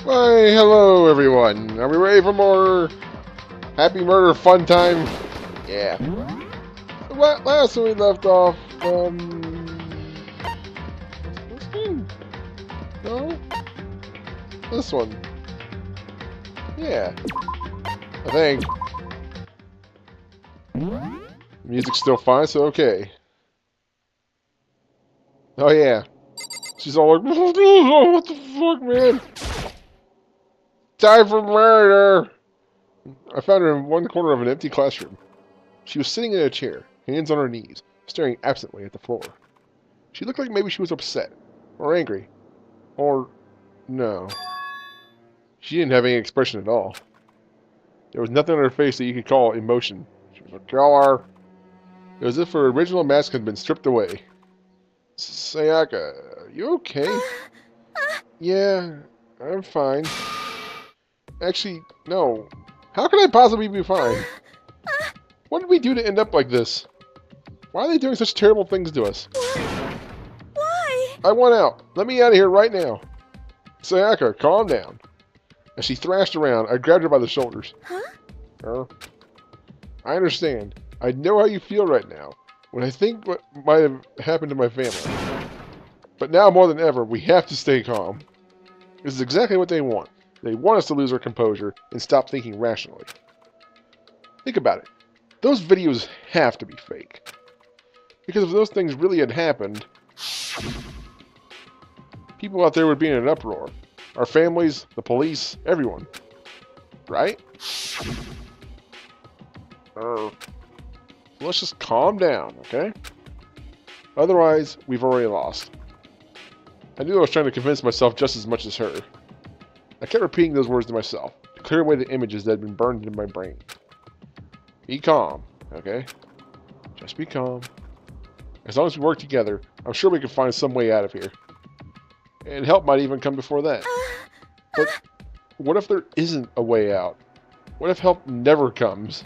Why, hello everyone. Are we ready for more happy murder fun time? Yeah. Last time we left off, this one? No? This one. Yeah. I think. Music's still fine, so okay. Oh yeah. She's all like, oh, what the fuck, man? Time for murder! I found her in one corner of an empty classroom. She was sitting in a chair, hands on her knees, staring absently at the floor. She looked like maybe she was upset, or angry, or no. She didn't have any expression at all. There was nothing on her face that you could call emotion. She was a killer. It was as if her original mask had been stripped away. Sayaka, you okay? Yeah, I'm fine. Actually, no. How can I possibly be fine? What did we do to end up like this? Why are they doing such terrible things to us? Why? I want out. Let me out of here right now. Sayaka, calm down. As she thrashed around, I grabbed her by the shoulders. Huh? I understand. I know how you feel right now, when I think what might have happened to my family. But now more than ever, we have to stay calm. This is exactly what they want. They want us to lose our composure and stop thinking rationally. Think about it. Those videos have to be fake. Because if those things really had happened, people out there would be in an uproar. Our families, the police, everyone. Right? Let's just calm down, okay? Otherwise, we've already lost. I knew I was trying to convince myself just as much as her. I kept repeating those words to myself, to clear away the images that had been burned into my brain. Be calm, okay? Just be calm. As long as we work together, I'm sure we can find some way out of here. And help might even come before that. But what if there isn't a way out? What if help never comes?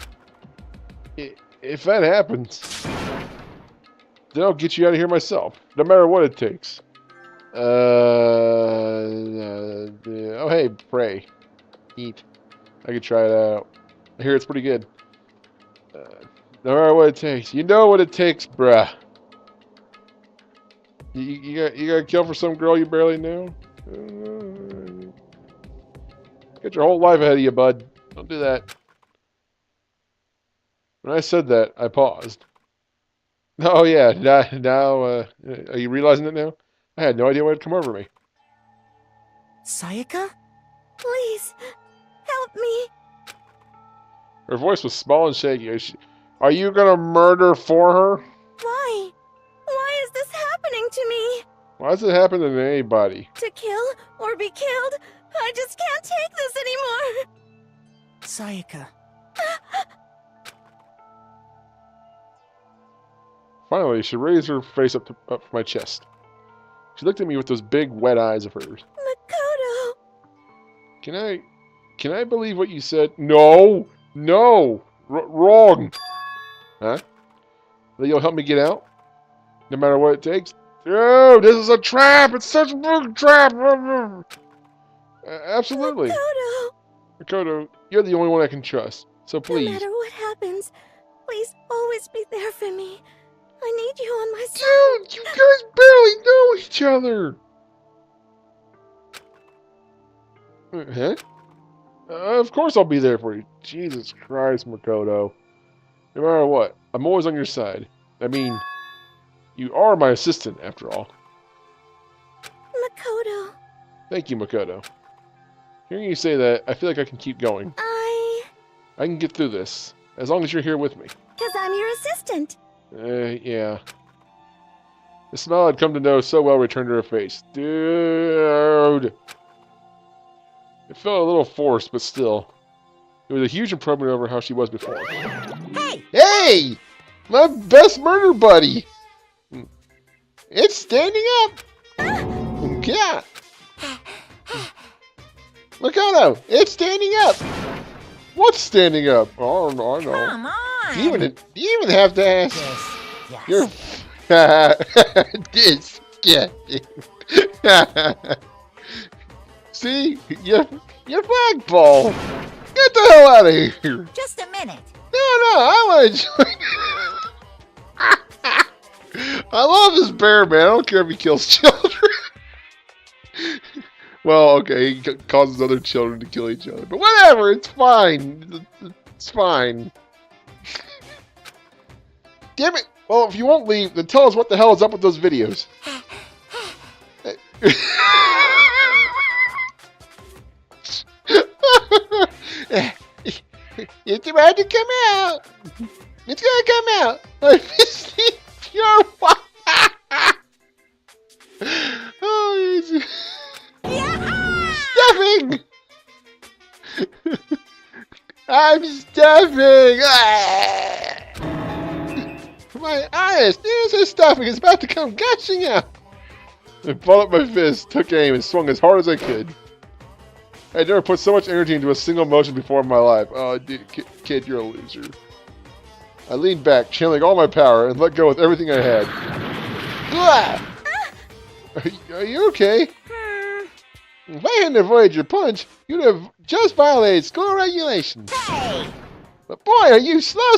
If that happens, then I'll get you out of here myself, no matter what it takes. Oh hey, pray. Eat. I could try it out. I hear it's pretty good. No matter what it takes. You know what it takes, bruh. You got kill for some girl you barely know? Get your whole life ahead of you, bud. Don't do that. When I said that, I paused. Oh yeah, now are you realizing it now? I had no idea what had come over me. Sayaka? Please, help me. Her voice was small and shaky. Are you gonna murder for her? Why? Why is this happening to me? Why does it happen to anybody? To kill or be killed? I just can't take this anymore. Sayaka. Finally, she raised her face up from my chest. She looked at me with those big, wet eyes of hers. Makoto. Can I believe what you said? No! No! Wrong! Huh? That you'll help me get out? No matter what it takes? Dude, this is a trap! It's such a big trap! Absolutely. Makoto. Makoto, you're the only one I can trust. So please. No matter what happens, please always be there for me. I need you on my side. Dude, you guys barely know each other! Huh? Of course I'll be there for you. Jesus Christ, Makoto. No matter what, I'm always on your side. I mean, you are my assistant, after all. Makoto. Thank you, Makoto. Hearing you say that, I feel like I can keep going. I can get through this, as long as you're here with me. 'Cause I'm your assistant. Yeah. The smile I'd come to know so well returned to her face. Dude! It felt a little forced, but still. It was a huge improvement over how she was before. Hey! Hey! My best murder buddy! It's standing up! Yeah! Makoto, it's standing up! What's standing up? Oh, no, I know. Come on! You even have to ask. Yes. You're disgusting. See? You're flagpole. Get the hell out of here. Just a minute. No, I want to join. I love this bear, man. I don't care if he kills children. Well, okay, he causes other children to kill each other. But whatever, it's fine. It's fine. Damn it. Well, if you won't leave, then tell us what the hell is up with those videos. It's about to come out. It's gonna come out. Pure oh, stuffing. I'm stuffing. My eyes. There's a stuffing. It's about to come gushing out. I balled up my fist, took aim, and swung as hard as I could. I'd never put so much energy into a single motion before in my life. Oh, dude, kid, you're a loser. I leaned back, channeling all my power, and let go with everything I had. Are you okay? If I hadn't avoided your punch, you'd have just violated school regulations. Hey! But boy, are you slow.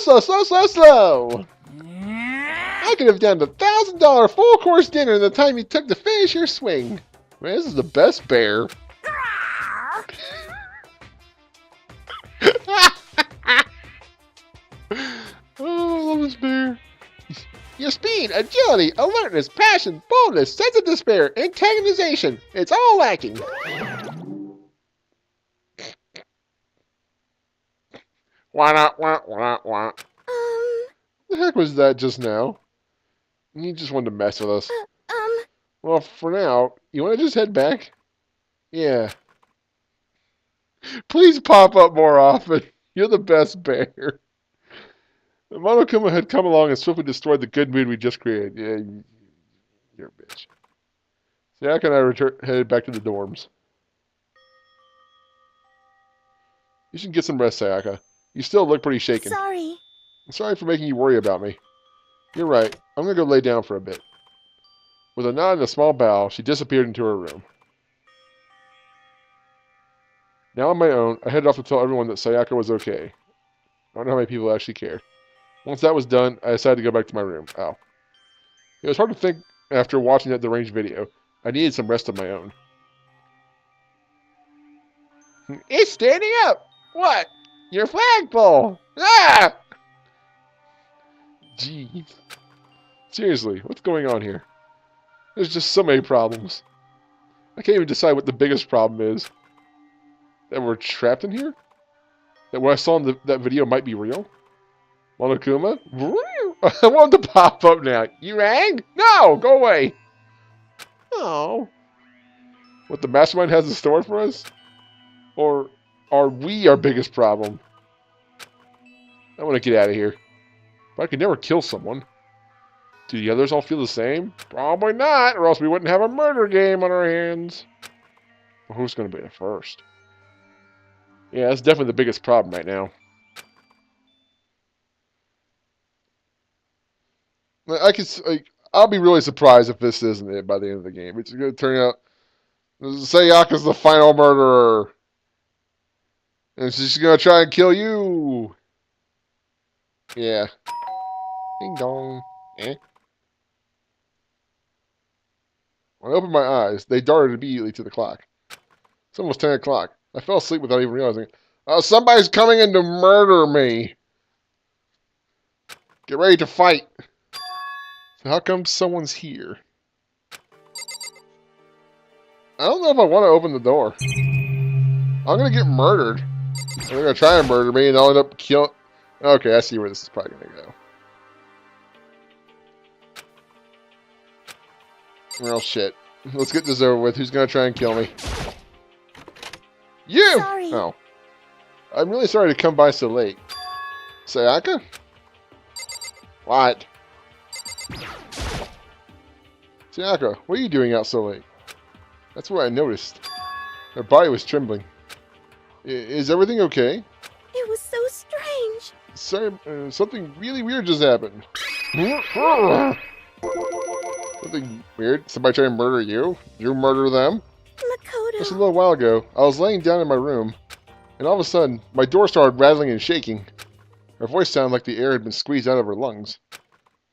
I could have done a $1,000 full-course dinner in the time you took to finish your swing. Man, this is the best bear. Oh, I love this bear. Your speed, agility, alertness, passion, boldness, sense of despair, antagonization. It's all lacking. Wah. The heck was that just now? You just wanted to mess with us. Well, for now, you want to just head back? Yeah. Please pop up more often. You're the best bear. Monokuma had come along and swiftly destroyed the good mood we just created. Yeah, you're a bitch. Sayaka and I headed back to the dorms. You should get some rest, Sayaka. You still look pretty shaken. Sorry. I'm sorry for making you worry about me. You're right. I'm going to go lay down for a bit. With a nod and a small bow, she disappeared into her room. Now on my own, I headed off to tell everyone that Sayaka was okay. I don't know how many people actually cared. Once that was done, I decided to go back to my room. Ow. It was hard to think after watching that deranged video. I needed some rest of my own. It's standing up! What? Your flagpole! Ah! Jeez. Seriously, what's going on here? There's just so many problems. I can't even decide what the biggest problem is. That we're trapped in here? That what I saw in that video might be real? Monokuma? I want to pop up now. You rang? No! Go away! Oh. What the mastermind has in store for us? Or are we our biggest problem? I want to get out of here. But I could never kill someone. Do the others all feel the same? Probably not, or else we wouldn't have a murder game on our hands. Well, who's going to be the first? Yeah, that's definitely the biggest problem right now. I'll be really surprised if this isn't it by the end of the game. It's going to turn out Sayaka's the final murderer. And she's going to try and kill you. Yeah. Ding dong. Eh? When I opened my eyes, they darted immediately to the clock. It's almost 10 o'clock. I fell asleep without even realizing it. Somebody's coming in to murder me. Get ready to fight. So how come someone's here? I don't know if I want to open the door. I'm going to get murdered. They're going to try and murder me and I'll end up killing... Okay, I see where this is probably going to go. Well, shit. Let's get this over with. Who's going to try and kill me? You! Sorry. Oh. I'm really sorry to come by so late. Sayaka? What? Sayaka, what are you doing out so late? That's what I noticed. Her body was trembling. Is everything okay? It was so strange. Sorry, something really weird just happened. Something weird? Somebody trying to murder you? You murder them? Makoto Just a little while ago, I was laying down in my room, and all of a sudden, my door started rattling and shaking. Her voice sounded like the air had been squeezed out of her lungs.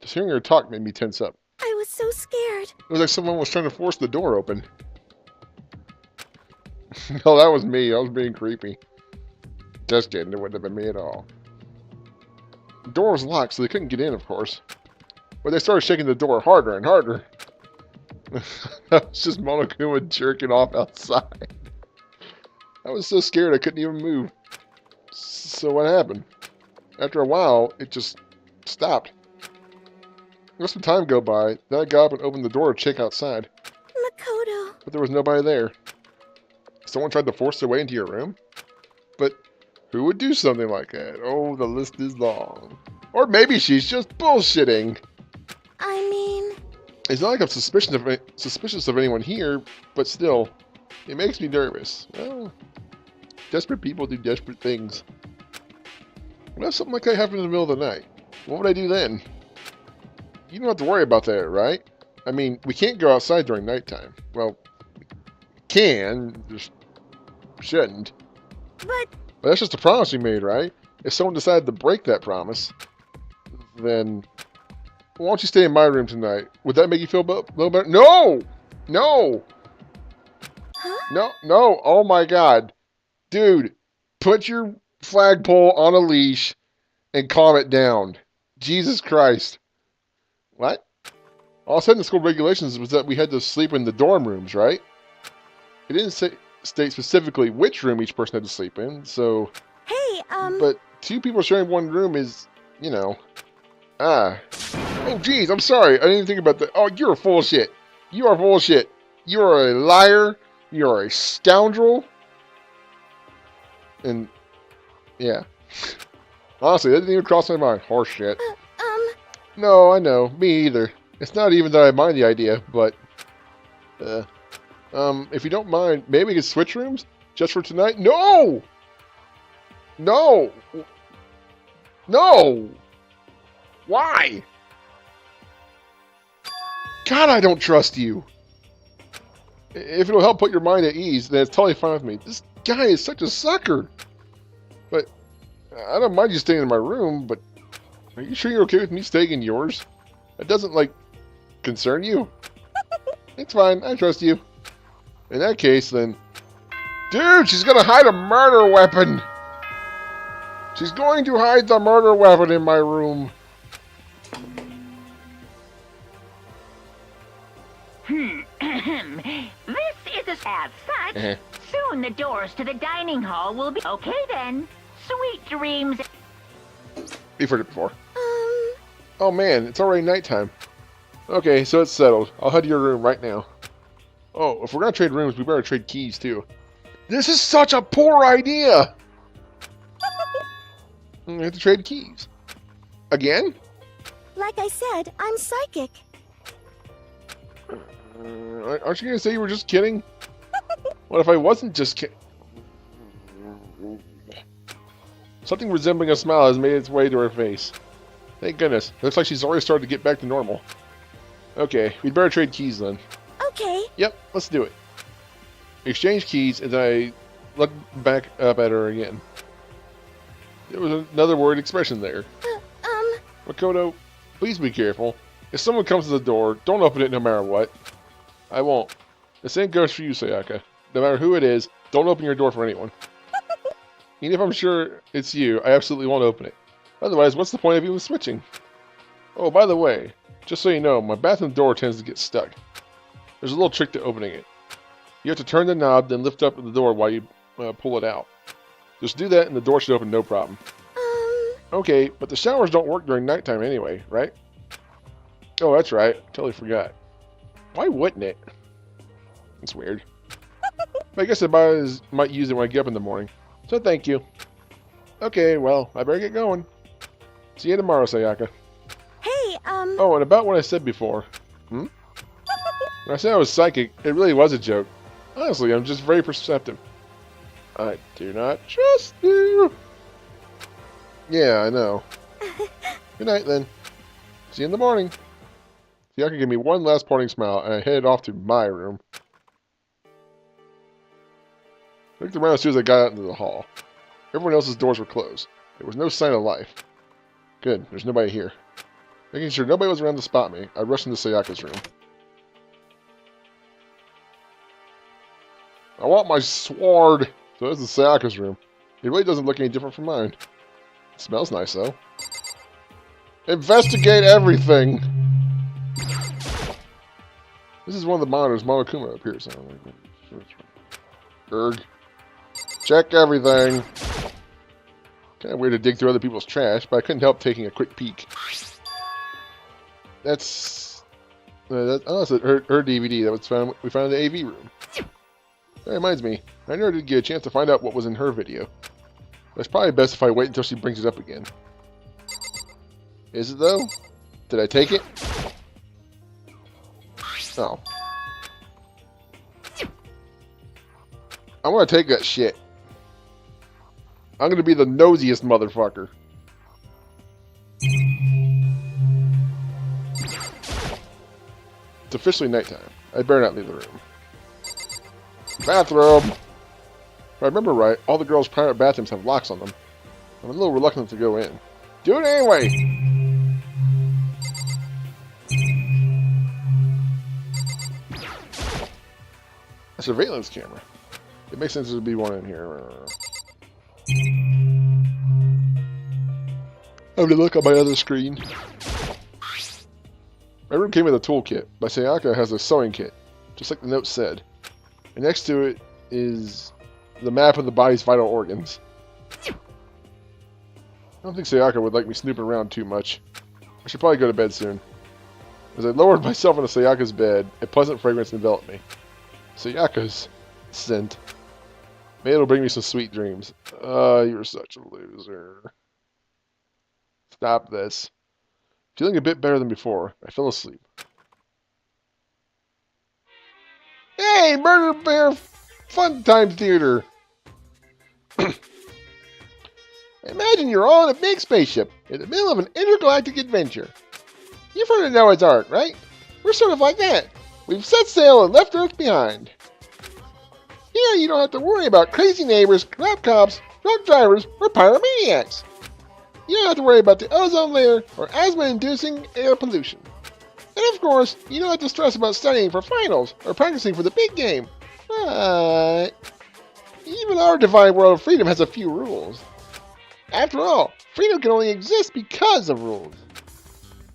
Just hearing her talk made me tense up. I was so scared. It was like someone was trying to force the door open. No, that was me. I was being creepy. Just kidding. It wouldn't have been me at all. The door was locked, so they couldn't get in, of course. But they started shaking the door harder and harder. That was just Monokuma jerking off outside. I was so scared I couldn't even move. So what happened? After a while, it just stopped. Let some time go by, then I got up and opened the door to check outside. Makoto. But there was nobody there. Someone tried to force their way into your room? But who would do something like that? Oh, the list is long. Or maybe she's just bullshitting. I mean... It's not like I'm suspicious of anyone here, but still, it makes me nervous. Well, desperate people do desperate things. What if something like that happened in the middle of the night? What would I do then? You don't have to worry about that, right? I mean, we can't go outside during nighttime. Well, we can, just shouldn't. But that's just a promise we made, right? If someone decided to break that promise, then why don't you stay in my room tonight? Would that make you feel a little better? No! No! Huh? No, no, oh my god. Dude, put your flagpole on a leash and calm it down. Jesus Christ. What? All said in the school regulations was that we had to sleep in the dorm rooms, right? It didn't state specifically which room each person had to sleep in, so... Hey, But two people sharing one room is, you know... Ah. Oh, geez, I'm sorry. I didn't even think about that. Oh, you're full of shit. You are full of shit. You are a liar. You are a scoundrel. And, yeah. Honestly, that didn't even cross my mind. Horse shit. No, I know. Me either. It's not even that I mind the idea, but... if you don't mind, maybe we could switch rooms? Just for tonight? No! No! No! Why? God, I don't trust you. If it'll help put your mind at ease, then it's totally fine with me. This guy is such a sucker. But I don't mind you staying in my room, but are you sure you're okay with me staying in yours? That doesn't, like, concern you? It's fine. I trust you. In that case, then... Dude, she's gonna hide a murder weapon! She's going to hide the murder weapon in my room. This is as such. Soon the doors to the dining hall will be... Okay then. Sweet dreams. You've heard it before. Oh man, it's already nighttime. Okay, so it's settled. I'll head to your room right now. Oh, if we're gonna trade rooms, we better trade keys too. This is such a poor idea! We have to trade keys. Again? like I said, I'm psychic. Aren't you gonna say you were just kidding? What if I wasn't just kidding? Something resembling a smile has made its way to her face. Thank goodness. Looks like she's already started to get back to normal. Okay, we'd better trade keys then. Okay. Yep, let's do it. Exchange keys, and then I look back up at her again. There was another word expression there. Makoto, please be careful. If someone comes to the door, don't open it no matter what. I won't. The same goes for you, Sayaka. No matter who it is, don't open your door for anyone. Even if I'm sure it's you, I absolutely won't open it. Otherwise, what's the point of even switching? Oh, by the way, just so you know, my bathroom door tends to get stuck. There's a little trick to opening it. You have to turn the knob, then lift up the door while you pull it out. Just do that and the door should open no problem. Okay, but the showers don't work during nighttime anyway, right? Oh, that's right. Totally forgot. Why wouldn't it? It's weird. I guess I might use it when I get up in the morning. So thank you. Okay, well, I better get going. See you tomorrow, Sayaka. Hey, Oh, and about what I said before. When I said I was psychic, it really was a joke. Honestly, I'm just very perceptive. I do not trust you. Yeah, I know. Good night, then. See you in the morning. Sayaka gave me one last parting smile, and I headed off to my room. I looked around as soon as I got out into the hall. Everyone else's doors were closed. There was no sign of life. Good, there's nobody here. Making sure nobody was around to spot me, I rushed into Sayaka's room. I want my sword! So this is Sayaka's room. It really doesn't look any different from mine. It smells nice, though. Investigate everything! This is one of the monitors Monokuma appears on. Erg. Check everything! Kind of weird to dig through other people's trash, but I couldn't help taking a quick peek. That's... oh, that's her DVD that was found. We found in the AV room. That reminds me, I never did get a chance to find out what was in her video. It's probably best if I wait until she brings it up again. Is it though? Did I take it? Oh. I want to take that shit. I'm going to be the nosiest motherfucker. It's officially nighttime. I better not leave the room. Bathroom! If I remember right, all the girls' private bathrooms have locks on them. I'm a little reluctant to go in. Do it anyway! A surveillance camera. It makes sense to be one in here. I have to look on my other screen. My room came with a toolkit, but Sayaka has a sewing kit, just like the note said. And next to it is the map of the body's vital organs. I don't think Sayaka would like me snooping around too much. I should probably go to bed soon. As I lowered myself into Sayaka's bed, a pleasant fragrance enveloped me. Sayaka's scent. Maybe it'll bring me some sweet dreams. You're such a loser. Stop this. Feeling a bit better than before, I fell asleep. Hey, Murder Bear Fun Time Theater! Imagine you're all in a big spaceship in the middle of an intergalactic adventure. You've heard of Noah's Ark, right? We're sort of like that. We've set sail and left Earth behind. Here you don't have to worry about crazy neighbors, corrupt cops, drunk drivers, or pyromaniacs. You don't have to worry about the ozone layer or asthma-inducing air pollution. And of course, you don't have to stress about studying for finals or practicing for the big game. But even our divine world of freedom has a few rules. After all, freedom can only exist because of rules.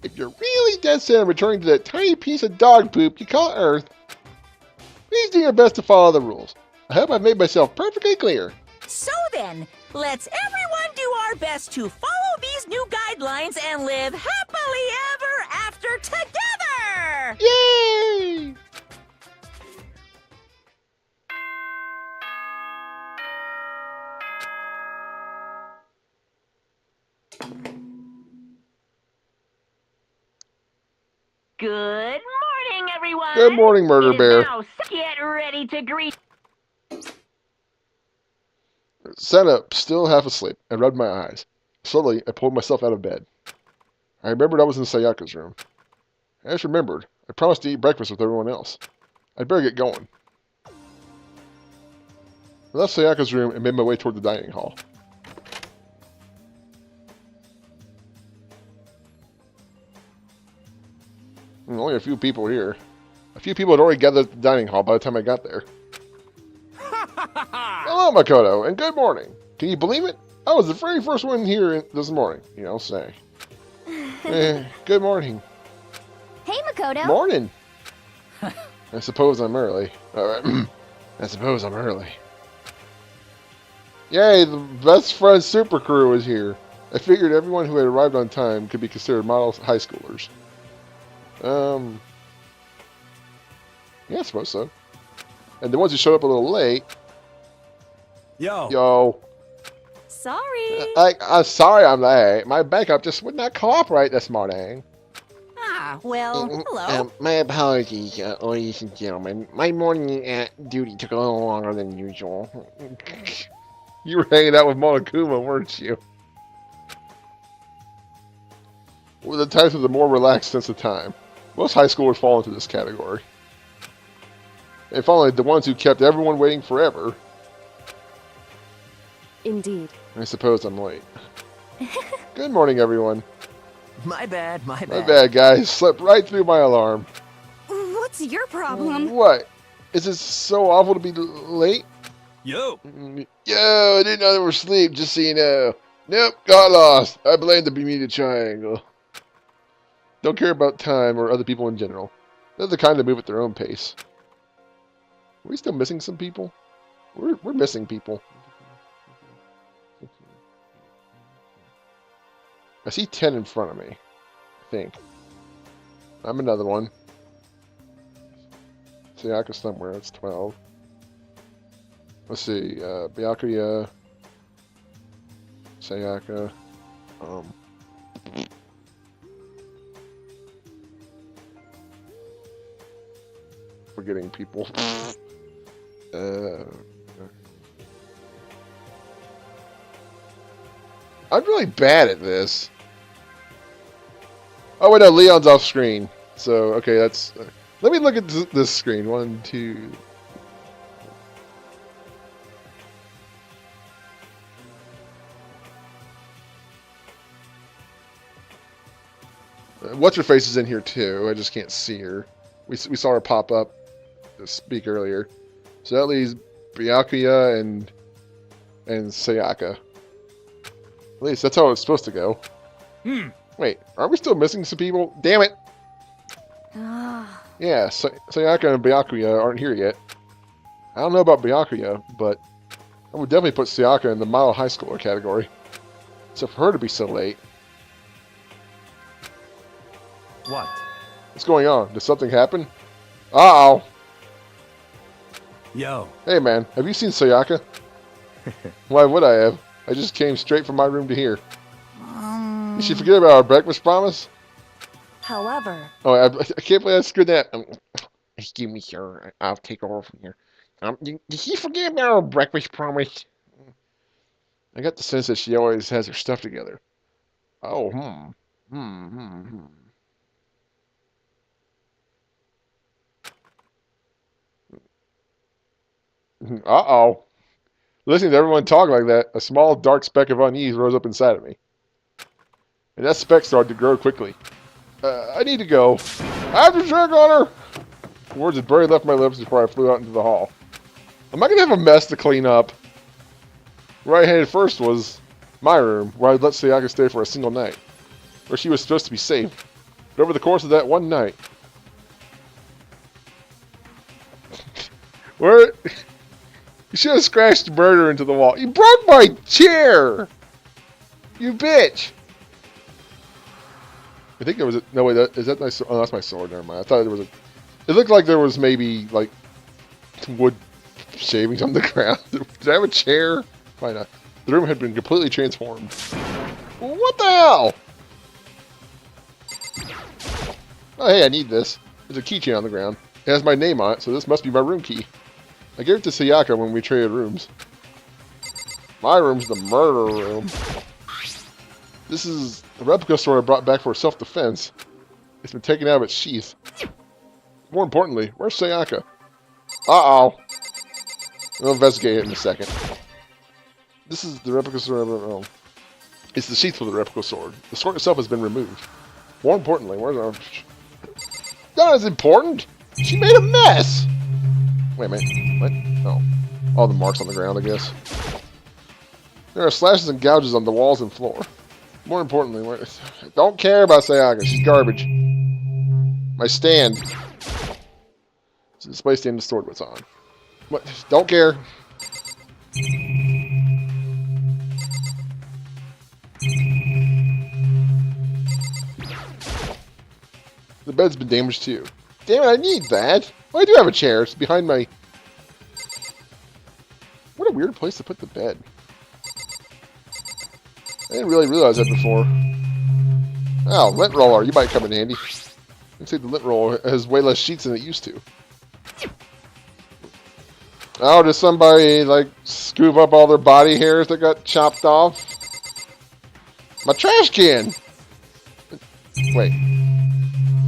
If you're really dead set on returning to that tiny piece of dog poop you call Earth, please do your best to follow the rules. I hope I've made myself perfectly clear. So then, let's everyone do our best to follow these new guidelines and live happily ever after together! Yay! Good morning, everyone. Good morning, Murder It is Bear. now get ready to greet. Sat up, still half asleep, and rubbed my eyes. Slowly, I pulled myself out of bed. I remembered I was in Sayaka's room. I just remembered, I promised to eat breakfast with everyone else. I'd better get going. I left Sayaka's room and made my way toward the dining hall. Only a few people here. A few people had already gathered at the dining hall by the time I got there. Hello, Makoto, and good morning. Can you believe it? I was the very first one here this morning, say. Good morning. Hey, Makoto. Morning. I suppose I'm early. I suppose I'm early. Yay, the best friend super crew is here. I figured everyone who had arrived on time could be considered model high schoolers. Yeah, I suppose so. And the ones who showed up a little late... Yo. Sorry. I'm sorry I'm late. My backup just would not cooperate this morning. Ah, well, hello. My apologies, ladies and gentlemen. My morning duty took a little longer than usual. You were hanging out with Monokuma, weren't you? Well, the times of the more relaxed sense of time. Most high schoolers fall into this category. And finally, the ones who kept everyone waiting forever. Indeed. I suppose I'm late. Good morning, everyone. My bad, my My bad. bad, guys. Slept right through my alarm. What's your problem? What? Is it so awful to be late? Yo! Yo, I didn't know they were asleep, just so you know. Nope, got lost. I blame the Bermuda Triangle. Don't care about time or other people in general. They're the kind that move at their own pace. Are we still missing some people? We're missing people. I see 10 in front of me, I think. I'm another one. Sayaka somewhere, that's 12. Let's see, Byakuya, Sayaka, forgetting people. I'm really bad at this. Oh wait, no, Leon's off screen. So okay, that's. Let me look at this screen. 1, 2. What's her face is in here too. I just can't see her. We saw her pop up to speak earlier. So that leaves Byakuya and Sayaka. At least that's how it's supposed to go. Wait, are we still missing some people? Damn it! Yeah, Sayaka and Byakuya aren't here yet. I don't know about Byakuya, but I would definitely put Sayaka in the model high schooler category. So for her to be so late. What? What's going on? Did something happen? Uh-oh! Yo. Hey man, have you seen Sayaka? Why would I have? I just came straight from my room to here. Did she forget about our breakfast promise? However... Oh, I can't believe I screwed that. Excuse me, sir. I'll take over from here. Did she forget about our breakfast promise? I got the sense that she always has her stuff together. Oh, Uh-oh. Listening to everyone talk like that, a small dark speck of unease rose up inside of me. And that speck started to grow quickly. I need to go. I have to check on her! The words had barely left my lips before I flew out into the hall. Am I going to have a mess to clean up? Where I headed first was my room, where I'd let Sayaka stay for a single night. Where she was supposed to be safe. But over the course of that one night... Where... You should have scratched murder into the wall. You broke my chair! You bitch! I think there was a... No, wait, is that my... Oh, that's my sword. Never mind. I thought there was a... It looked like there was maybe, like, wood shavings on the ground. Did I have a chair? Why not? The room had been completely transformed. What the hell? Oh, hey, I need this. There's a keychain on the ground. It has my name on it, so this must be my room key. I gave it to Sayaka when we traded rooms. My room's the murder room. This is the replica sword I brought back for self-defense. It's been taken out of its sheath. More importantly, where's Sayaka? Uh-oh. We'll investigate it in a second. This is the replica sword. Oh. It's the sheath for the replica sword. The sword itself has been removed. More importantly, where's our... Not as important! She made a mess! Wait a minute. What? Oh. All the marks on the ground, I guess. There are slashes and gouges on the walls and floor. More importantly, don't care about Sayaka. She's garbage. My stand. It's a display stand the sword was on. What? Don't care. The bed's been damaged too. Damn it, I need that. Well, I do have a chair. It's behind my... What a weird place to put the bed. I didn't really realize that before. Oh, lint roller. You might come in handy. Looks like the lint roller has way less sheets than it used to. Oh, did somebody, like, scoop up all their body hairs that got chopped off? My trash can! Wait.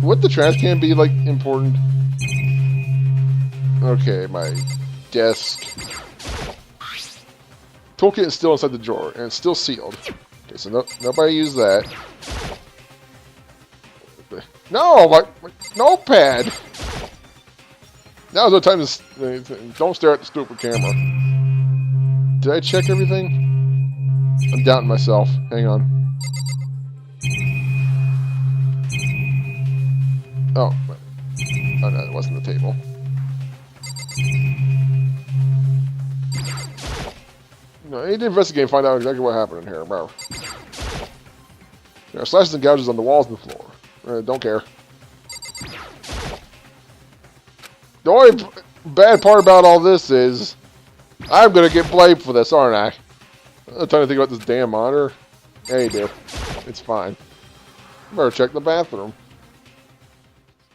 Would the trash can be, like, important? Okay, my desk. Toolkit is still inside the drawer, and it's still sealed. Okay, so nobody used that. No, my notepad! Now's no time to... Don't stare at the stupid camera. Did I check everything? I'm doubting myself. Hang on. Oh. Oh no, it wasn't the table. No, I need to investigate and find out exactly what happened in here. Bro. There are slashes and gouges on the walls and the floor. Don't care. The only bad part about all this is I'm gonna get blamed for this, aren't I? I'm not trying to think about this damn monitor. Yeah, you do. It's fine. Better check the bathroom.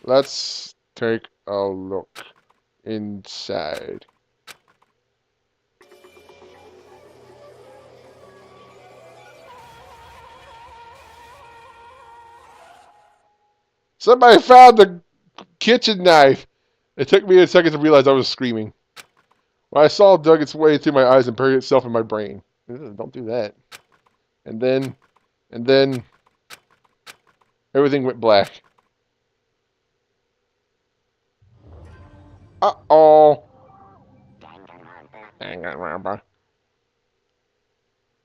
Let's take a look inside. Somebody found the kitchen knife. It took me a second to realize I was screaming. When I saw it dug its way through my eyes and buried itself in my brain. Don't do that. And then, everything went black. Uh-oh. Danganronpa.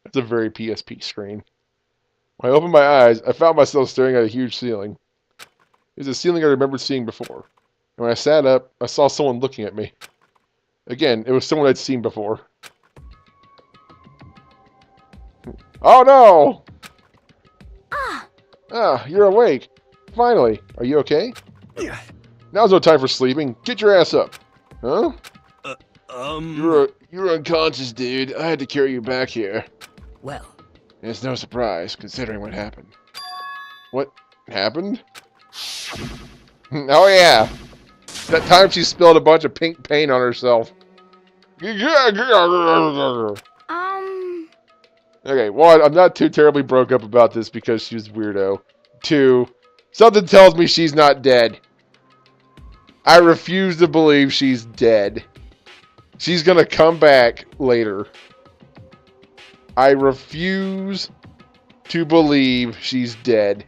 That's a very PSP screen. When I opened my eyes, I found myself staring at a huge ceiling. It was a ceiling I remembered seeing before. And when I sat up, I saw someone looking at me. Again, it was someone I'd seen before. Oh no! Ah, you're awake. Finally. Are you okay? Yeah. Now's no time for sleeping. Get your ass up. Huh? You're unconscious, dude. I had to carry you back here. Well, It's no surprise, considering what happened. What happened? Oh yeah! That time she spilled a bunch of pink paint on herself. Okay, one, I'm not too terribly broke up about this because she's a weirdo. Two, something tells me she's not dead. I refuse to believe she's dead. She's gonna come back later. I refuse to believe she's dead.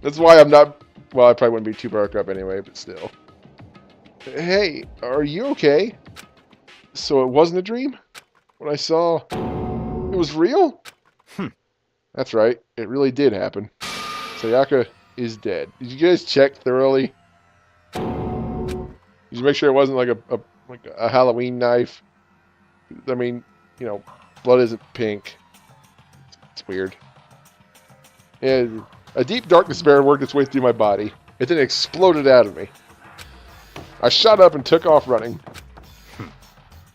That's why I'm not... Well, I probably wouldn't be too broke up anyway, but still. Hey, are you okay? So it wasn't a dream? What I saw... It was real? That's right. It really did happen. Sayaka is dead. Did you guys check thoroughly? Did you make sure it wasn't like a Halloween knife? I mean, you know, blood isn't pink. It's weird. And a deep dark despair worked its way through my body. It then exploded out of me. I shot up and took off running.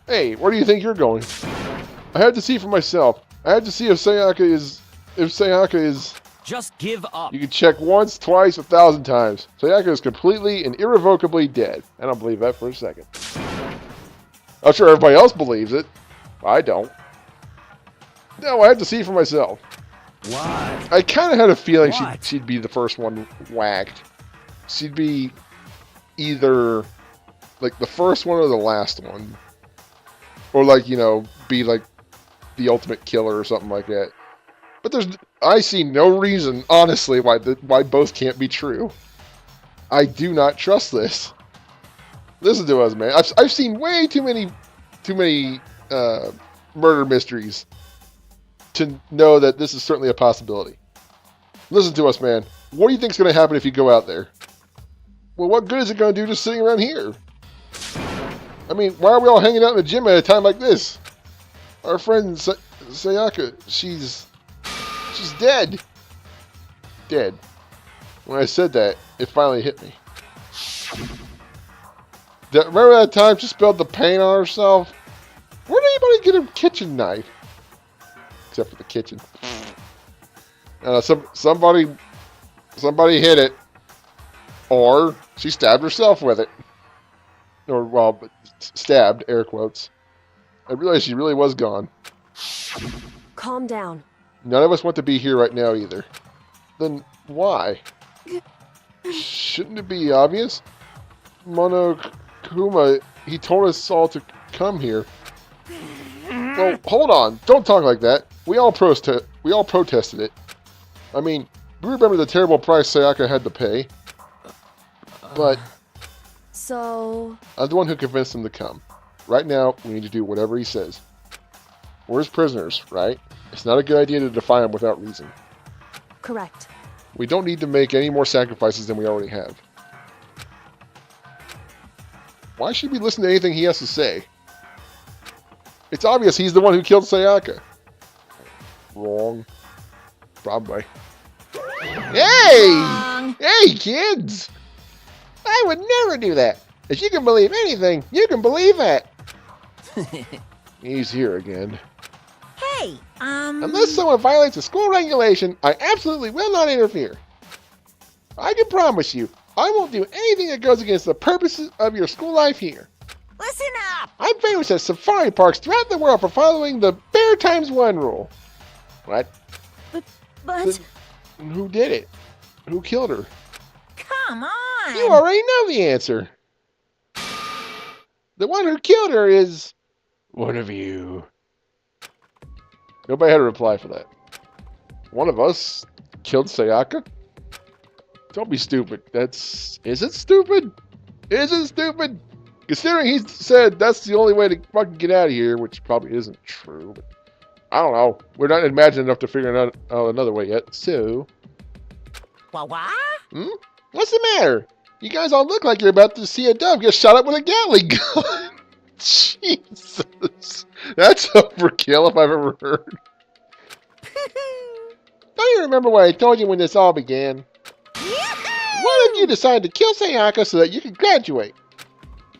Hey, where do you think you're going? I had to see for myself. I had to see if Sayaka is... Just give up. You can check once, twice, 1,000 times. Sayaka is completely and irrevocably dead. I don't believe that for a second. I'm sure everybody else believes it. I don't. No, I had to see for myself. Why? I kind of had a feeling What? she'd be the first one whacked. She'd be either like the first one or the last one. Or like, you know, be like the ultimate killer or something like that. But I see no reason, honestly, why both can't be true. I do not trust this. Listen to us, man. I've seen way too many murder mysteries to know that this is certainly a possibility. Listen to us, man. What do you think's going to happen if you go out there? Well, what good is it going to do just sitting around here? I mean, why are we all hanging out in the gym at a time like this? Our friend Sayaka, she's dead. Dead. When I said that, it finally hit me. Remember that time she spilled the paint on herself? Where did anybody get a kitchen knife? Except for the kitchen. Somebody hit it. Or she stabbed herself with it. Or, well, stabbed, air quotes. I realized she really was gone. Calm down. None of us want to be here right now either. Then why? Shouldn't it be obvious? Monokuma, he told us all to come here. Well, hold on. Don't talk like that. We all protested it. I mean, we remember the terrible price Sayaka had to pay. But So... I'm the one who convinced him to come. Right now, we need to do whatever he says. We're his prisoners, right? It's not a good idea to defy him without reason. Correct. We don't need to make any more sacrifices than we already have. Why should we listen to anything he has to say? It's obvious he's the one who killed Sayaka. Wrong. Probably. Hey! Wrong. Hey, kids! I would never do that. If you can believe anything, you can believe that. He's here again. Hey, Unless someone violates a school regulation, I absolutely will not interfere. I can promise you, I won't do anything that goes against the purposes of your school life here. listen up. I'm famous at safari parks throughout the world for following the Bear Times One rule. What? But Who did it? Who killed her? come on. You already know the answer. The one who killed her is one of you. Nobody had a reply for that. One of us killed Sayaka? Don't be stupid. Is it stupid? Is it stupid? Considering he said that's the only way to fucking get out of here, which probably isn't true. But I don't know. We're not imagining enough to figure out another way yet. So, What? what's the matter? You guys all look like you're about to see a dove get shot up with a Gatling gun. Jesus. That's overkill if I've ever heard. Don't you remember what I told you when this all began? One of you decided to kill Sayaka so that you could graduate.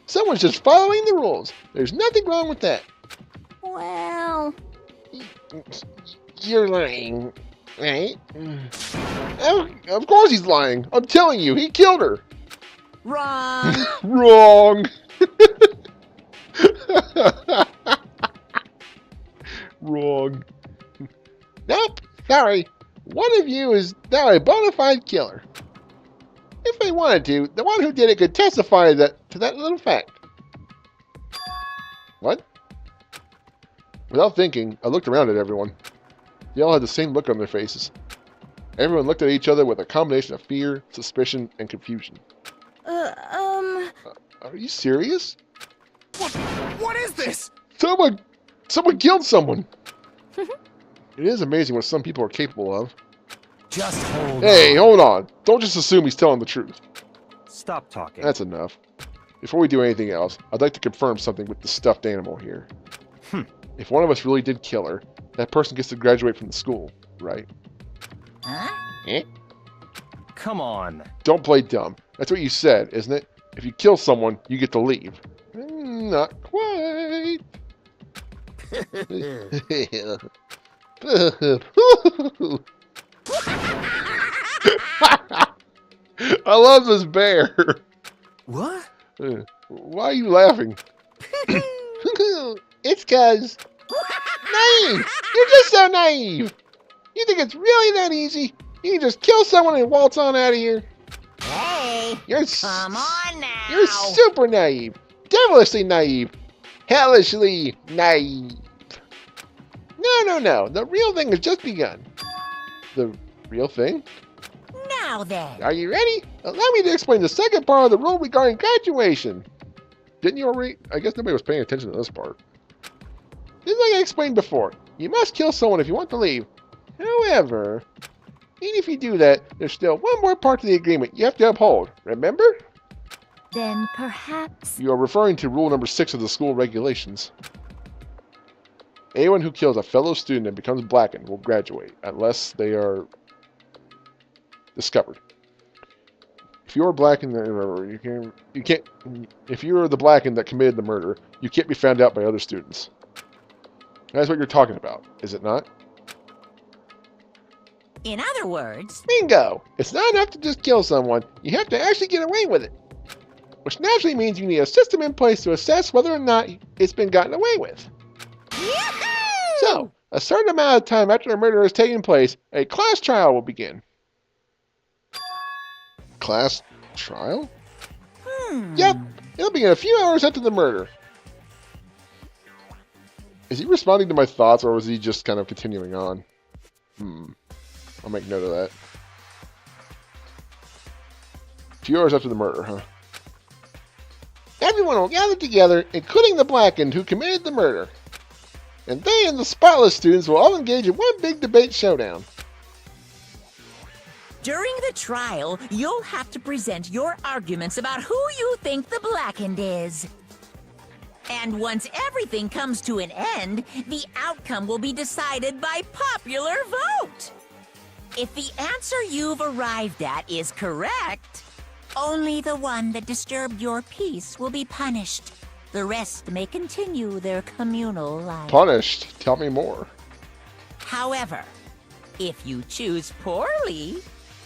Someone's just following the rules. There's nothing wrong with that. Well, You're lying, right? Of course he's lying. I'm telling you, he killed her. wrong. Wrong. Wrong. Nope. Sorry. One of you is now a bona fide killer. If they wanted to, the one who did it could testify to that little fact. What? Without thinking, I looked around at everyone. They all had the same look on their faces. Everyone looked at each other with a combination of fear, suspicion, and confusion. Are you serious? What is this? Someone killed someone. It is amazing what some people are capable of. Just hold Hey, on. hold on. Don't just assume he's telling the truth. Stop talking. That's enough. Before we do anything else, I'd like to confirm something with the stuffed animal here. If one of us really did kill her, that person gets to graduate from the school, right? Huh? Eh? Come on. Don't play dumb. That's what you said, isn't it? If you kill someone, you get to leave. Not quite. I love this bear. What? Why are you laughing? It's cause naive. You're just so naive. You think it's really that easy? You can just kill someone and waltz on out of here. Hey, You're come on now. You're super naive, devilishly naive, hellishly naive. No. The real thing has just begun. The real thing? Now then. Are you ready? Allow me to explain the second part of the rule regarding graduation. Didn't you already? I guess nobody was paying attention to this part. Just like I explained before, you must kill someone if you want to leave. However, even if you do that, there's still one more part to the agreement you have to uphold. Remember? Then perhaps. You are referring to rule number 6 of the school regulations. Anyone who kills a fellow student and becomes blackened will graduate, unless they are discovered. If you are blackened, you can't. If you are the blackened that committed the murder, you can't be found out by other students. That's what you're talking about, is it not? In other words, Bingo! It's not enough to just kill someone. You have to actually get away with it. Which naturally means you need a system in place to assess whether or not it's been gotten away with. So, a certain amount of time after the murder has taken place, a class trial will begin. Class trial? Yep, it'll begin a few hours after the murder. Is he responding to my thoughts, or was he just kind of continuing on? I'll make note of that. A few hours after the murder, huh? Everyone will gather together, including the Blackened who committed the murder. And they and the Spotless students will all engage in one big debate showdown. During the trial, you'll have to present your arguments about who you think the Blackened is. And once everything comes to an end, the outcome will be decided by popular vote. If the answer you've arrived at is correct, only the one that disturbed your peace will be punished. The rest may continue their communal life. Punished? Tell me more. However, if you choose poorly,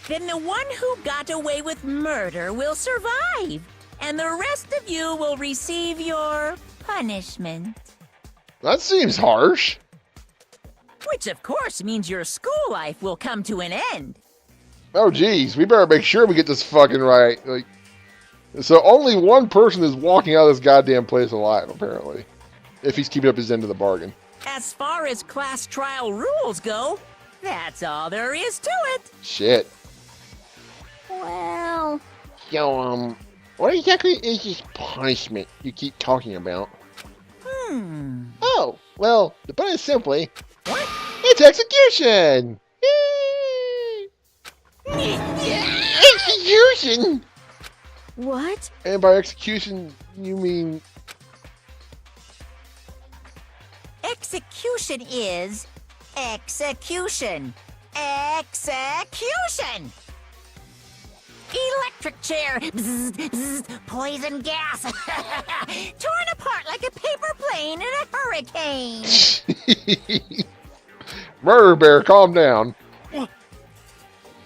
then the one who got away with murder will survive, and the rest of you will receive your punishment. That seems harsh. Which of course means your school life will come to an end. Oh geez, we better make sure we get this fucking right. Like, so only one person is walking out of this goddamn place alive, apparently. If he's keeping up his end of the bargain. As far as class trial rules go, that's all there is to it. Shit. Well... So, what exactly is this punishment you keep talking about? Oh, well, to put it simply, it's execution! Yay! Execution! What? And by execution, you mean... Execution is... execution. Execution! Electric chair. Bzz, bzz, poison gas. Torn apart like a paper plane in a hurricane. Murder Bear, calm down.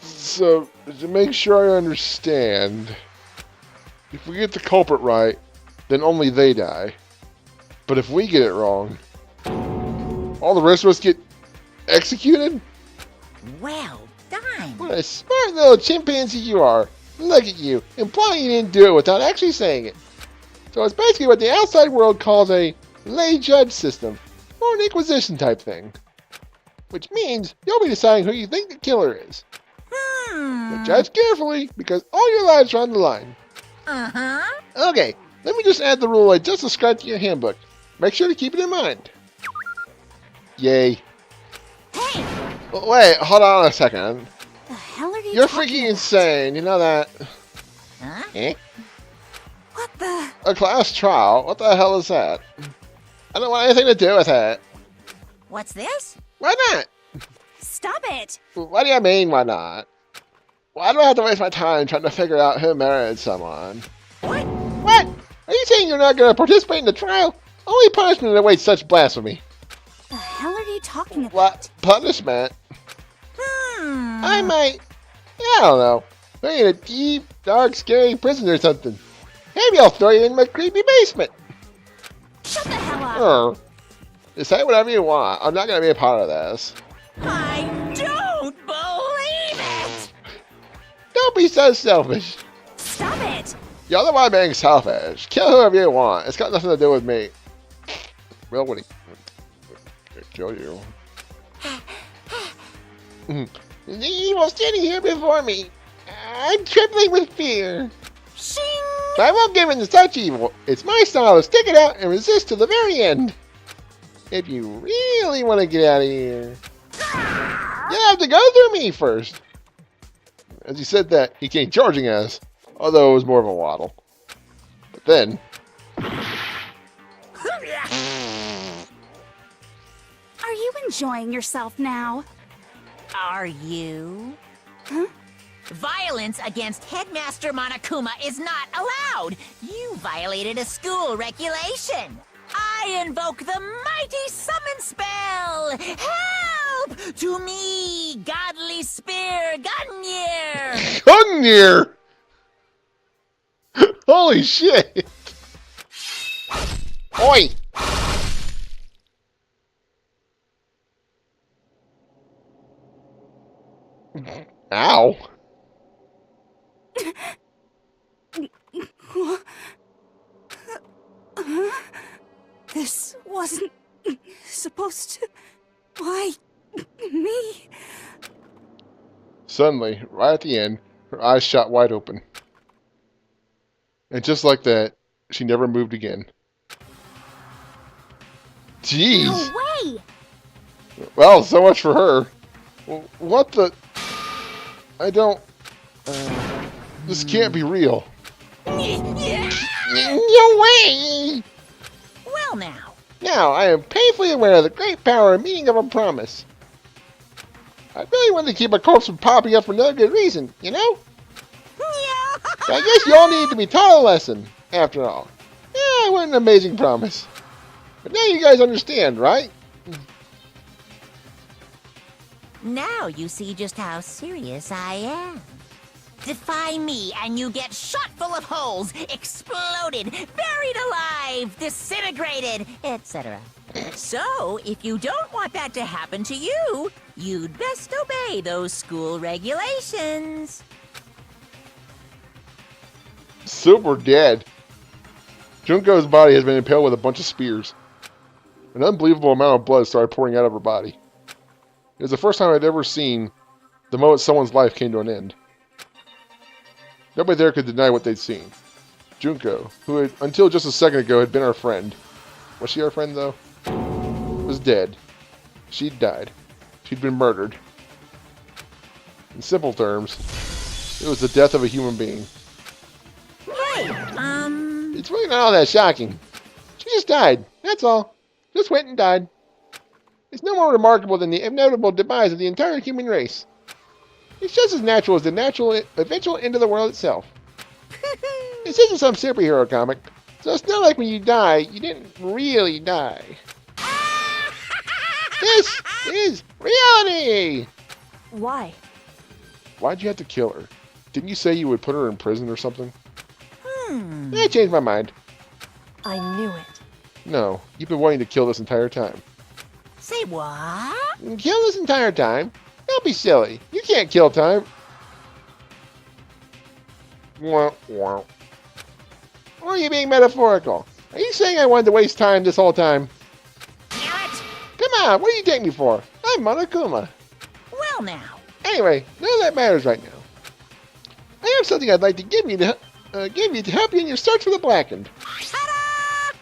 So, to make sure I understand, if we get the culprit right, then only they die. But if we get it wrong, all the rest of us get executed? Well done. What a smart little chimpanzee you are. Look at you, implying you didn't do it without actually saying it. So it's basically what the outside world calls a lay judge system, or an inquisition type thing. Which means you'll be deciding who you think the killer is. But judge carefully, because all your lives are on the line. Okay, let me just add the rule I just described to your handbook. Make sure to keep it in mind. Yay. Hey! Wait, hold on a second. The hell are you You're talking freaking about? insane, you know that? Huh? Eh? What the? A class trial? What the hell is that? I don't want anything to do with it. What's this? Why not? Stop it! What do you mean, why not? Why do I have to waste my time trying to figure out who married someone? What? What? Are you saying you're not going to participate in the trial? Only punishment awaits such blasphemy. The hell are you talking about? What? Punishment? I might... I don't know. Maybe in a deep, dark, scary prison or something. Maybe I'll throw you in my creepy basement. Shut the hell up! Say whatever you want. I'm not going to be a part of this. I don't believe it! Don't be so selfish. Stop it! You're the one being selfish. Kill whoever you want. It's got nothing to do with me. Well, what kill you. The evil standing here before me. I'm trembling with fear. Shing! I won't give in to such evil. It's my style to stick it out and resist to the very end. If you really want to get out of here, you have to go through me first. As he said that, he came charging at us, although it was more of a waddle. But then... Are you enjoying yourself now? Are you? Huh? Violence against Headmaster Monokuma is not allowed. You violated a school regulation. I invoke the mighty summon spell. Help! To me, godly spear, Gungnir! Gungnir! Holy shit! Oi! Ow! This wasn't supposed to... Why... me? Suddenly, right at the end, her eyes shot wide open. And just like that, she never moved again. Jeez! No way! Well, so much for her. What the... I don't... this can't be real. No way! Well now. Now, I am painfully aware of the great power and meaning of a promise. I really wanted to keep a corpse from popping up for no good reason, you know? So I guess you all need to be taught a lesson, after all. Yeah, what an amazing promise. But now you guys understand, right? Now you see just how serious I am. Defy me and you get shot full of holes, exploded, buried alive, disintegrated, etc. So, if you don't want that to happen to you, you'd best obey those school regulations. Super dead. Junko's body has been impaled with a bunch of spears. An unbelievable amount of blood started pouring out of her body. It was the first time I'd ever seen the moment someone's life came to an end. Nobody there could deny what they'd seen. Junko, who had, until just a second ago had been our friend. Was she our friend, though? Was dead. She'd died. She'd been murdered. In simple terms, it was the death of a human being. Hey, It's really not all that shocking. She just died. That's all. Just went and died. It's no more remarkable than the inevitable demise of the entire human race. It's just as natural as the natural eventual end of the world itself. This isn't some superhero comic, so it's not like when you die, you didn't really die. This is reality! Why? Why'd you have to kill her? Didn't you say you would put her in prison or something? I changed my mind. I knew it. No, you've been wanting to kill this entire time. say what? Kill this entire time? Don't be silly. You can't kill time. Wah, wah. Or are you being metaphorical? Are you saying I wanted to waste time this whole time? What? Come on, what do you take me for? I'm Monokuma. Well now. Anyway, none of that matters right now. I have something I'd like to give you to help you in your search for the Blackened. Ta-da!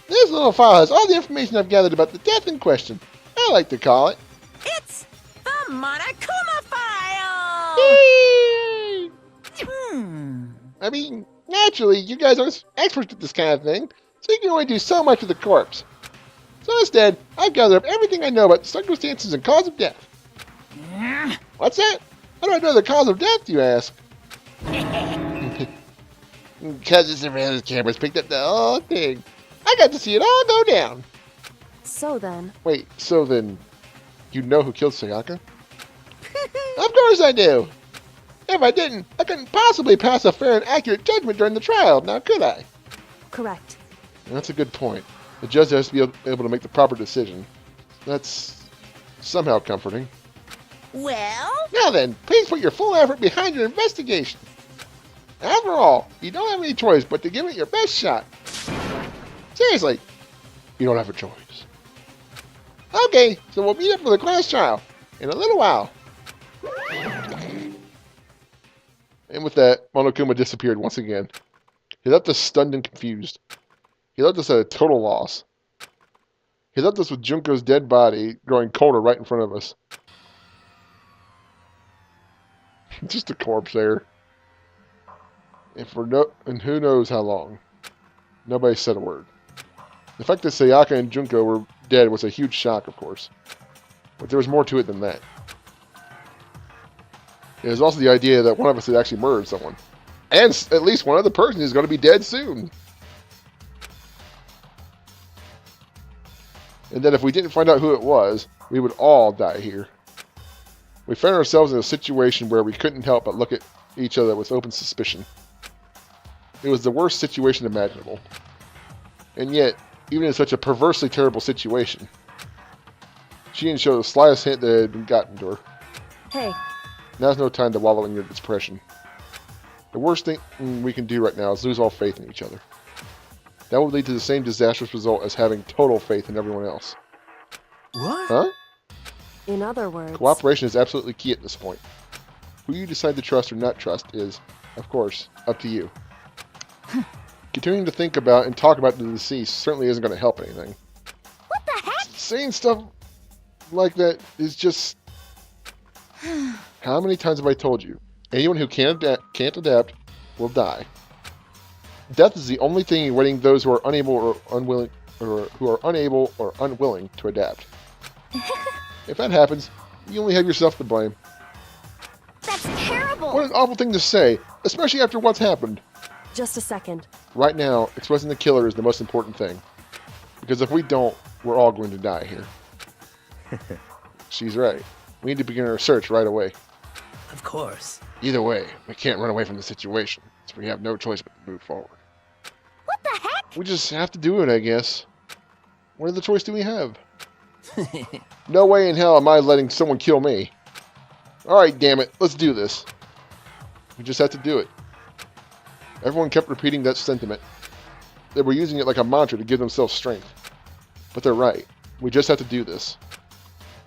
This little file has all the information I've gathered about the death in question. I like to call it. It's the Monokuma file! Yay! Hmm. I mean, naturally, you guys are experts at this kind of thing, so you can only do so much with the corpse. So instead, I've gathered up everything I know about the circumstances and cause of death. What's that? How do I know the cause of death, you ask? Because the surveillance cameras picked up the whole thing. I got to see it all go down. So then... Wait, so then, you know who killed Sayaka? Of course I do! If I didn't, I couldn't possibly pass a fair and accurate judgment during the trial, now could I? Correct. That's a good point. The judge has to be able to make the proper decision. That's somehow comforting. Well? Now then, please put your full effort behind your investigation. After all, you don't have any choice but to give it your best shot. Seriously, you don't have a choice. Okay, so we'll meet up for the class trial in a little while. And with that, Monokuma disappeared once again. He left us stunned and confused. He left us at a total loss. He left us with Junko's dead body growing colder right in front of us. Just a corpse there. And who knows how long. Nobody said a word. The fact that Sayaka and Junko were dead was a huge shock, of course. But there was more to it than that. It was also the idea that one of us had actually murdered someone. And at least one other person is going to be dead soon. And that if we didn't find out who it was, we would all die here. We found ourselves in a situation where we couldn't help but look at each other with open suspicion. It was the worst situation imaginable. And yet, even in such a perversely terrible situation, she didn't show the slightest hint that it had been gotten to her. Hey, Now's no time to wallow in your depression. The worst thing we can do right now is lose all faith in each other. That would lead to the same disastrous result as having total faith in everyone else. What? Huh? In other words... Cooperation is absolutely key at this point. Who you decide to trust or not trust is, of course, up to you. Continuing to think about and talk about the deceased certainly isn't going to help anything. What the heck? Saying stuff like that is just... How many times have I told you? Anyone who can't adapt will die. Death is the only thing awaiting those who are unable or unwilling, or who are unable or unwilling to adapt. If that happens, you only have yourself to blame. That's terrible. What an awful thing to say, especially after what's happened. Just a second. Right now, exposing the killer is the most important thing. Because if we don't, we're all going to die here. She's right. We need to begin our search right away. Of course. Either way, we can't run away from the situation, so we have no choice but to move forward. What the heck? We just have to do it, I guess. What other choice do we have? No way in hell am I letting someone kill me. Alright, damn it, let's do this. We just have to do it. Everyone kept repeating that sentiment. They were using it like a mantra to give themselves strength. But they're right. We just have to do this.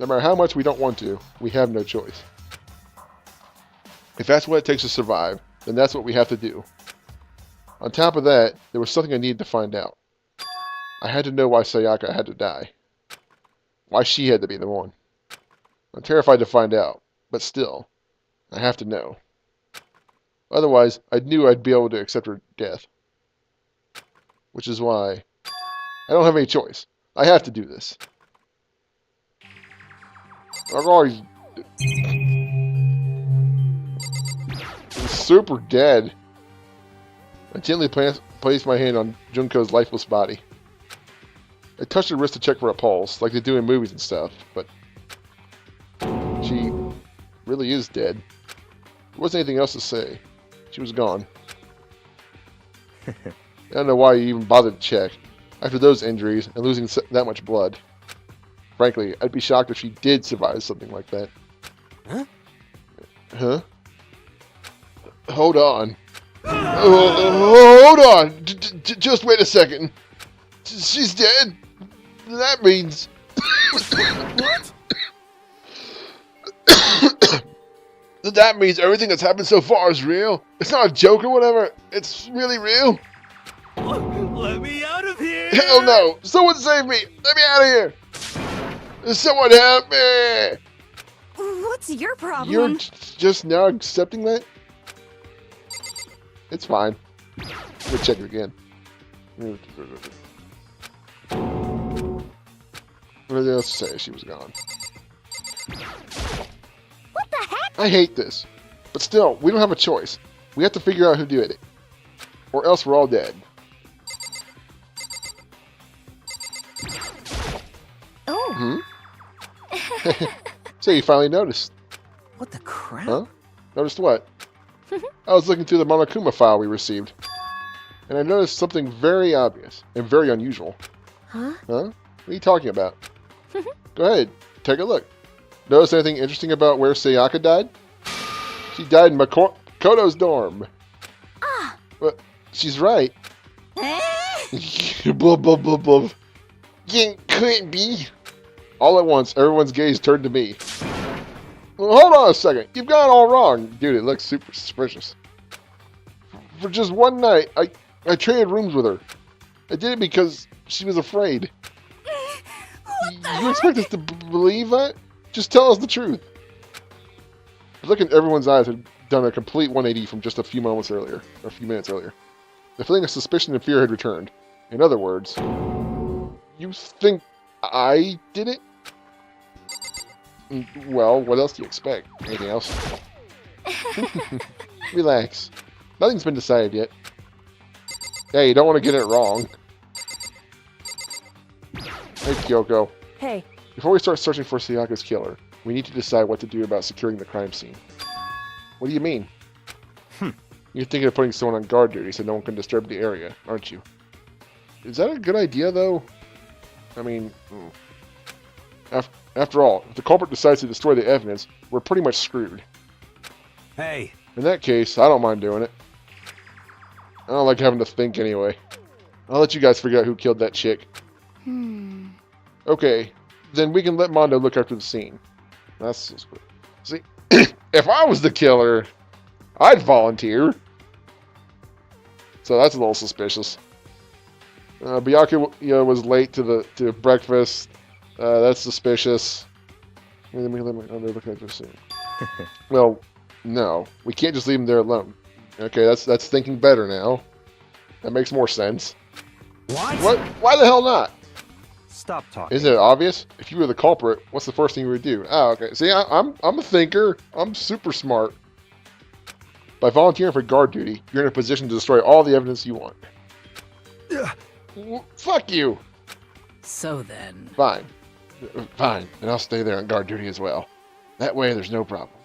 No matter how much we don't want to, we have no choice. If that's what it takes to survive, then that's what we have to do. On top of that, there was something I needed to find out. I had to know why Sayaka had to die. Why she had to be the one. I'm terrified to find out, but still, I have to know. Otherwise, I knew I'd be able to accept her death. Which is why I don't have any choice. I have to do this. I've already... He's super dead. I gently placed my hand on Junko's lifeless body. I touched her wrist to check for a pulse, like they do in movies and stuff, but she really is dead. There wasn't anything else to say. She was gone. I don't know why you even bothered to check. After those injuries and losing that much blood. Frankly, I'd be shocked if she did survive something like that. Huh? Huh? Hold on. Hold on! Just wait a second. She's dead? That means... What? That means everything that's happened so far is real? It's not a joke or whatever? It's really real? Let me out of here! Hell no! Someone save me! Let me out of here! Someone help me! What's your problem? You're just now accepting that? It's fine. Let me check it again. What did else say? She was gone. What the heck? I hate this. But still, we don't have a choice. We have to figure out who did it. Or else we're all dead. Oh. Hmm? So you finally noticed. What the crap? Huh? Noticed what? I was looking through the Monokuma file we received. And I noticed something very obvious and very unusual. Huh? Huh? What are you talking about? Go ahead, take a look. Notice anything interesting about where Sayaka died? She died in Makoto's dorm. Ah. But she's right. Eh? Blah, blah, blah, blah. Couldn't be. All at once, everyone's gaze turned to me. Well, hold on a second. You've got it all wrong. Dude, it looks super suspicious. For just one night, I traded rooms with her. I did it because she was afraid. You expect us to believe that? Just tell us the truth. The look in everyone's eyes had done a complete 180 from just a few moments earlier, or a few minutes earlier. The feeling of suspicion and fear had returned. In other words, you think I did it? Well, what else do you expect? Anything else? Relax. Nothing's been decided yet. Hey, you don't want to get it wrong. Hey, Kyoko. Hey, Before we start searching for Sayaka's killer, we need to decide what to do about securing the crime scene. What do you mean? You're thinking of putting someone on guard duty so no one can disturb the area, aren't you? Is that a good idea, though? I mean... After all, if the culprit decides to destroy the evidence, we're pretty much screwed. Hey, In that case, I don't mind doing it. I don't like having to think anyway. I'll let you guys figure out who killed that chick. Okay, then we can let Mondo look after the scene. That's see, if I was the killer, I'd volunteer. So that's a little suspicious. Bianca, was late to breakfast. That's suspicious. Let me look at the scene. Well, no, we can't just leave him there alone. Okay, that's thinking better now. That makes more sense. What? Why the hell not? Stop talking. Isn't it obvious? If you were the culprit, what's the first thing you would do? Oh, okay. See, I'm a thinker. I'm super smart. By volunteering for guard duty, you're in a position to destroy all the evidence you want. Fuck you. So then... Fine. Fine. And I'll stay there on guard duty as well. That way, there's no problem.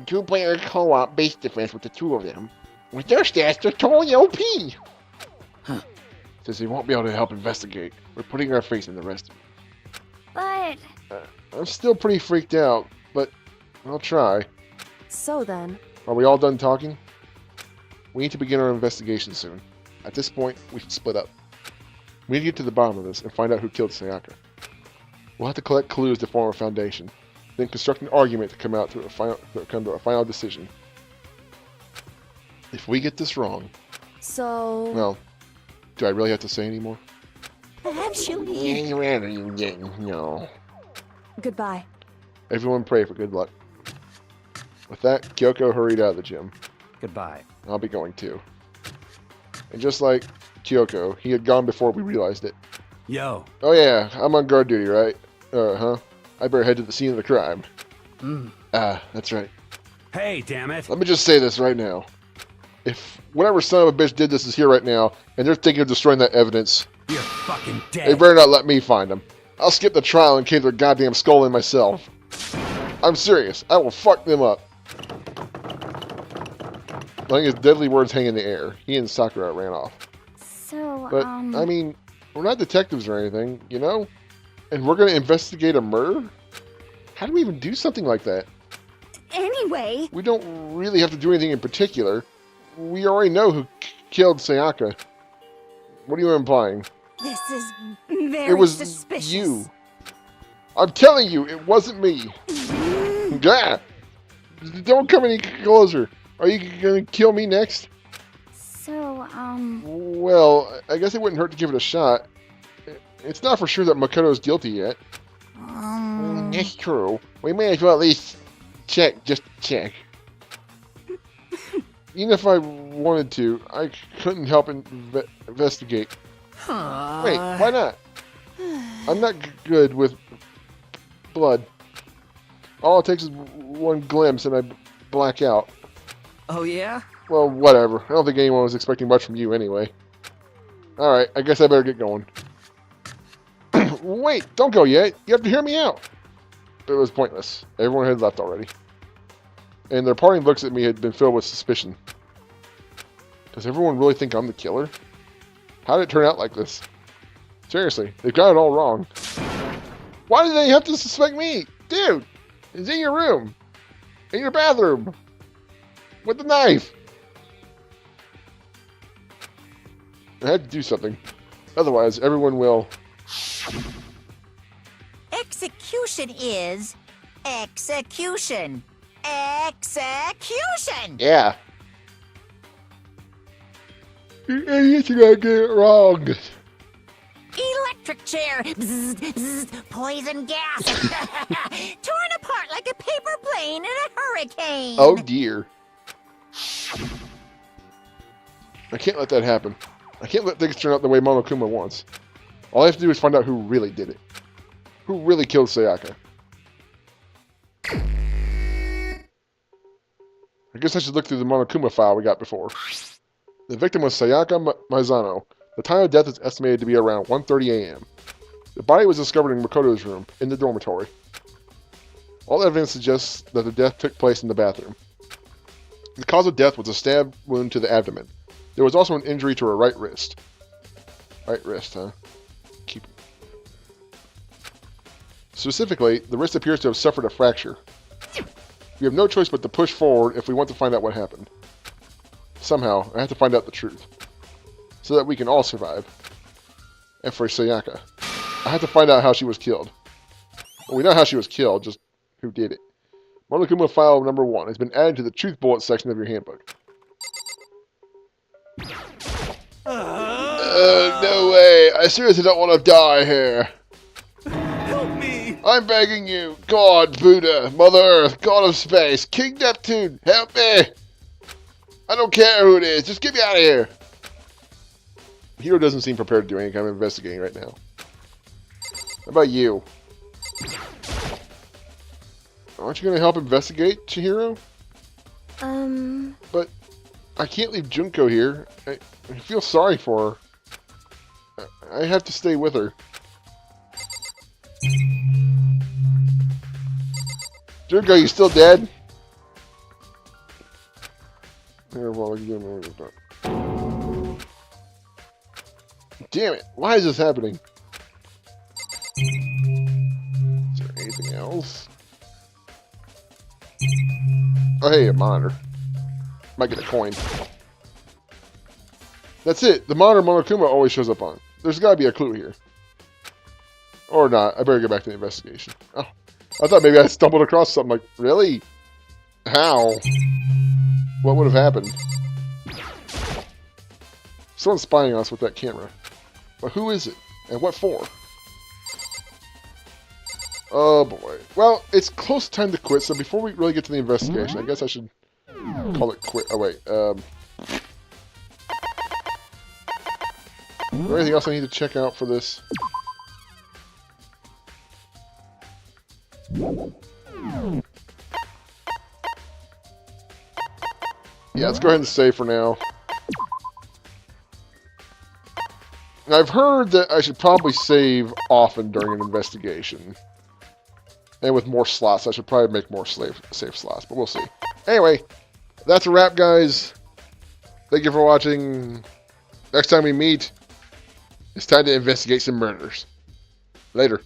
Two-player co-op base defense with the two of them. With their stats, they're totally OP. Huh. Since they won't be able to help investigate, we're putting our faith in the rest of it. But I'm still pretty freaked out, but I'll try. So then... Are we all done talking? We need to begin our investigation soon. At this point, we should split up. We need to get to the bottom of this and find out who killed Sayaka. We'll have to collect clues to form a foundation, then construct an argument to come to a final decision. If we get this wrong... So... Well, do I really have to say any more? Actually... No. Goodbye. Everyone pray for good luck. With that, Kyoko hurried out of the gym. Goodbye. I'll be going too. And just like Kyoko, he had gone before we realized it. Yo. Oh yeah, I'm on guard duty, right? I better head to the scene of the crime. That's right. Hey, damn it. Let me just say this right now. If whatever son of a bitch did this is here right now, and they're thinking of destroying that evidence, You're fucking they dead. better not let me find them. I'll skip the trial and cave their goddamn skull in myself. I'm serious. I will fuck them up. Letting his deadly words hang in the air, he and Sakura ran off. so, But, I mean, we're not detectives or anything, you know? And we're going to investigate a murder? How do we even do something like that? Anyway... We don't really have to do anything in particular. We already know who killed Sayaka. What are you implying? This is very It was suspicious. you. I'm telling you, it wasn't me. Gah! Don't come any closer. Are you going to kill me next? so, Well, I guess it wouldn't hurt to give it a shot. It's not for sure that Makoto's guilty yet. That's true. We may as well at least check, just to check. Even if I wanted to, I couldn't help investigate. Wait, why not? I'm not good with blood. All it takes is one glimpse and I black out. Oh yeah? Well, whatever. I don't think anyone was expecting much from you anyway. Alright, I guess I better get going. Wait, don't go yet. You have to hear me out. It was pointless. Everyone had left already. And their parting looks at me had been filled with suspicion. Does everyone really think I'm the killer? How did it turn out like this? Seriously, they've got it all wrong. Why do they have to suspect me? Dude, it's in your room. In your bathroom. With the knife. I had to do something. Otherwise, everyone will... Execution is execution. Execution! Yeah. You idiots are gonna get it wrong. Electric chair! Bzz, bzz, poison gas! Torn apart like a paper plane in a hurricane! Oh dear. I can't let that happen. I can't let things turn out the way Monokuma wants. All I have to do is find out who really did it. Who really killed Sayaka. I guess I should look through the Monokuma file we got before. The victim was Sayaka Maizano. The time of death is estimated to be around 1:30 a.m. The body was discovered in Makoto's room, in the dormitory. All evidence suggests that the death took place in the bathroom. The cause of death was a stab wound to the abdomen. There was also an injury to her right wrist. Right wrist, huh? Keep it. Specifically, the wrist appears to have suffered a fracture. We have no choice but to push forward if we want to find out what happened. somehow, I have to find out the truth. So that we can all survive. And for Sayaka, I have to find out how she was killed. Well, we know how she was killed, just who did it. Monokuma file number 1 has been added to the truth bullet section of your handbook. No way! I seriously don't want to die here. Help me! I'm begging you, God, Buddha, Mother Earth, God of Space, King Neptune, help me! I don't care who it is, just get me out of here! Hiro doesn't seem prepared to do any kind of investigating right now. How about you? Aren't you going to help investigate, Chihiro? But I can't leave Junko here. I feel sorry for her. I have to stay with her. Junko, you still dead? Damn it! Why is this happening? Is there anything else? Oh, hey, a monitor. Might get a coin. That's it. The monitor Monokuma always shows up on. There's got to be a clue here. Or not. I better get back to the investigation. Oh, I thought maybe I stumbled across something like, really? How? What would have happened? Someone's spying on us with that camera. But who is it? And what for? Oh boy. Well, it's close time to quit, so before we really get to the investigation, I guess I should call it quit. Oh wait, is there anything else I need to check out for this? Yeah, let's go ahead and save for now. And I've heard that I should probably save often during an investigation. And with more slots, I should probably make more save slots, but we'll see. Anyway, that's a wrap, guys. Thank you for watching. Next time we meet, it's time to investigate some murders. Later.